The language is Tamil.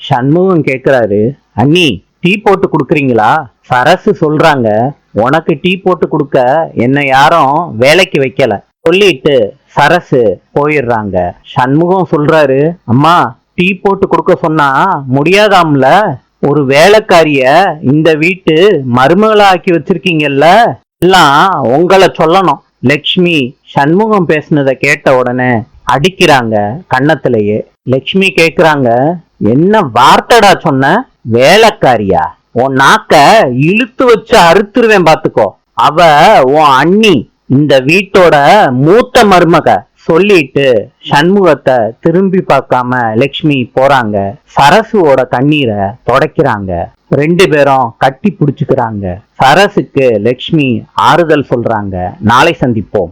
சண்முகம் கேக்குறாரு, அண்ணி டீ போட்டு குடுக்குறீங்களா? சரசு சொல்றாங்க, உனக்கு டீ போட்டு கொடுக்க என்ன யாரும் வேலைக்கு வைக்கல சொல்லிட்டு சரசு போயிடுறாங்க. சண்முகம் சொல்றாரு, அம்மா டீ போட்டு கொடுக்க சொன்னா முடியாதாம்ல, ஒரு வேலைக்காரிய இந்த வீட்டு மருமகளா ஆக்கி வச்சிருக்கீங்கல்ல, எல்லாம் உங்களை சொல்லணும். லக்ஷ்மி சண்முகம் பேசுனதை கேட்ட உடனே அடிக்கிறாங்க கன்னத்திலேயே. லக்ஷ்மி கேக்குறாங்க, என்ன வார்த்தைடா சொன்ன? வேலைக்காரியா? உன் நாக்க இழுத்து வச்சு அறுத்துருவேன் பாத்துக்கோ. அவ உன் அண்ணி, இந்த வீட்டோட மூத்த மருமக சொல்லிட்டு சண்முகத்தை திரும்பி பார்க்காம லக்ஷ்மி போறாங்க. சரசுவோட கண்ணீரை துடைக்கிறாங்க. ரெண்டு பேரும் கட்டி பிடிச்சுக்கிறாங்க. சரசுக்கு லக்ஷ்மி ஆறுதல் சொல்றாங்க. நாளை சந்திப்போம்.